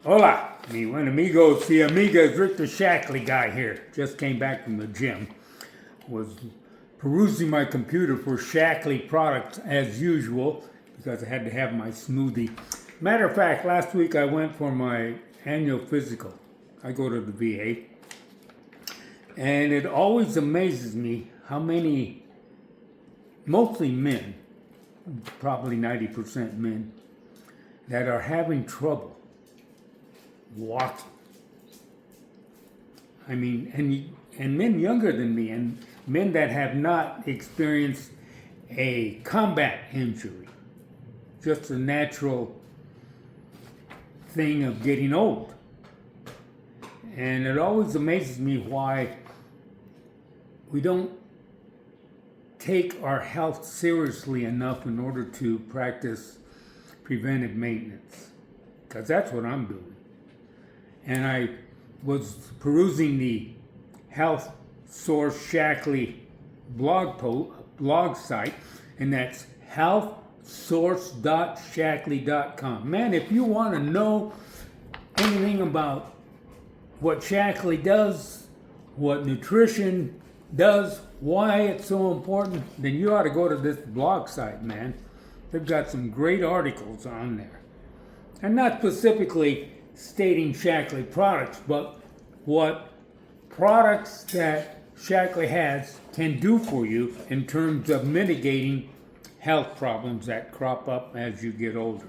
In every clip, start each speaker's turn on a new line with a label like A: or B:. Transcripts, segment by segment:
A: Hola, mi buen amigos y amigas. Richter Shackley guy here. Just came back from the gym. Was perusing my computer for Shackley products as usual because I had to have my smoothie. Matter of fact, last week I went for my annual physical. I go to the VA. And it always amazes me how many, mostly men, probably 90% men, that are having trouble walking. I mean, and men younger than me, and men that have not experienced a combat injury, just a natural thing of getting old. And it always amazes me why we don't take our health seriously enough in order to practice preventive maintenance, because that's what I'm doing. And I was perusing the Health Source Shackley blog site, and that's healthsource.shackley.com. Man, if you want to know anything about what Shackley does, what nutrition does, why it's so important, then you ought to go to this blog site, man. They've got some great articles on there. And not specifically stating Shackley products, but what products that Shackley has can do for you in terms of mitigating health problems that crop up as you get older.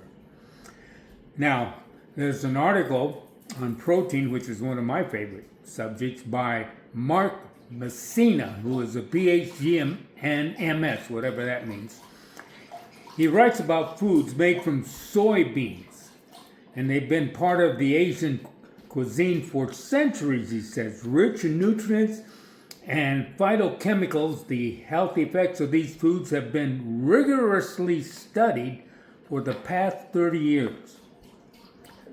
A: Now, there's an article on protein, which is one of my favorite subjects, by Mark Messina, who is a PhD and MS, whatever that means. He writes about foods made from soybeans, and they've been part of the Asian cuisine for centuries, he says. Rich in nutrients and phytochemicals, the health effects of these foods have been rigorously studied for the past 30 years.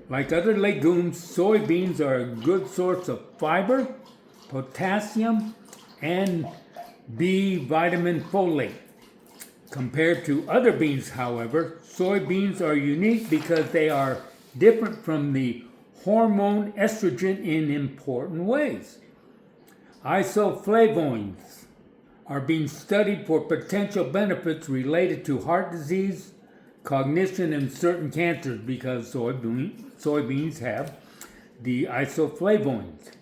A: Like other legumes, soybeans are a good source of fiber, potassium, and B vitamin folate. Compared to other beans, however, soybeans are unique because they are different from the hormone estrogen in important ways. Isoflavones are being studied for potential benefits related to heart disease, cognition, and certain cancers because soybeans have the isoflavones.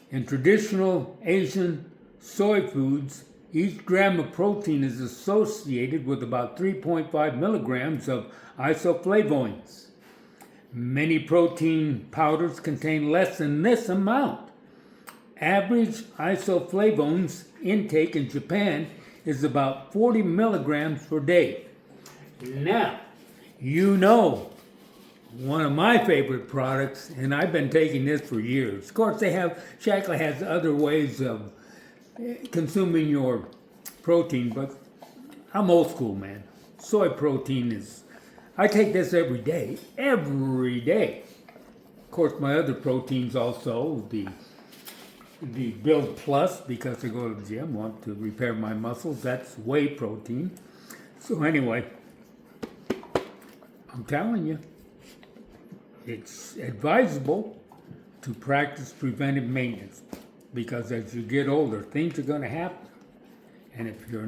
A: In traditional Asian soy foods, each gram of protein is associated with about 3.5 milligrams of isoflavones. Many protein powders contain less than this amount. Average isoflavones intake in Japan is about 40 milligrams per day. Now, you know one of my favorite products, and I've been taking this for years. Of course, Shackley has other ways of consuming your protein, but I'm old school, man. Soy protein I take this every day. Of course, my other proteins also, the Build Plus, because I go to the gym, want to repair my muscles, that's whey protein. So anyway, I'm telling you, it's advisable to practice preventive maintenance, because as you get older, things are going to happen. And if your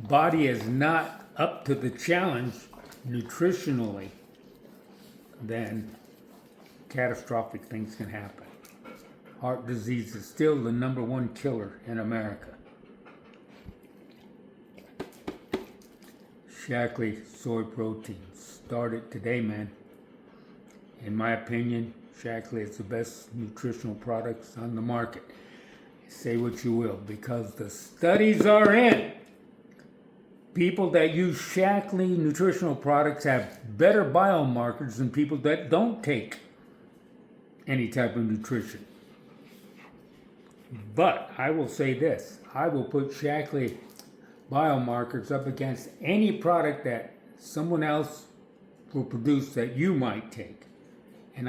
A: body is not up to the challenge nutritionally, then catastrophic things can happen. Heart disease is still the number one killer in America. Shackley soy proteins. Start it today, man. In my opinion, Shackley is the best nutritional products on the market. Say what you will, because the studies are in. People that use Shackley nutritional products have better biomarkers than people that don't take any type of nutrition. But I will say this, I will put Shackley biomarkers up against any product that someone else will produce that you might take. And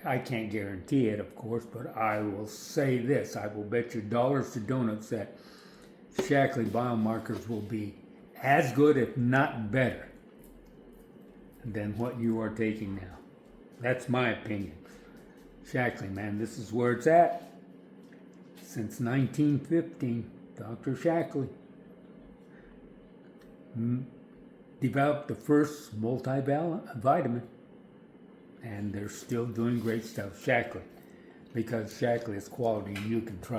A: I can't guarantee it, of course, but I will say this, I will bet you dollars to donuts that Shackley biomarkers will be as good, if not better, than what you are taking now. That's my opinion. Shackley, man, this is where it's at. Since 1915, Dr. Shackley developed the first multivitamin, and they're still doing great stuff. Shackley, because Shackley is quality and you can trust.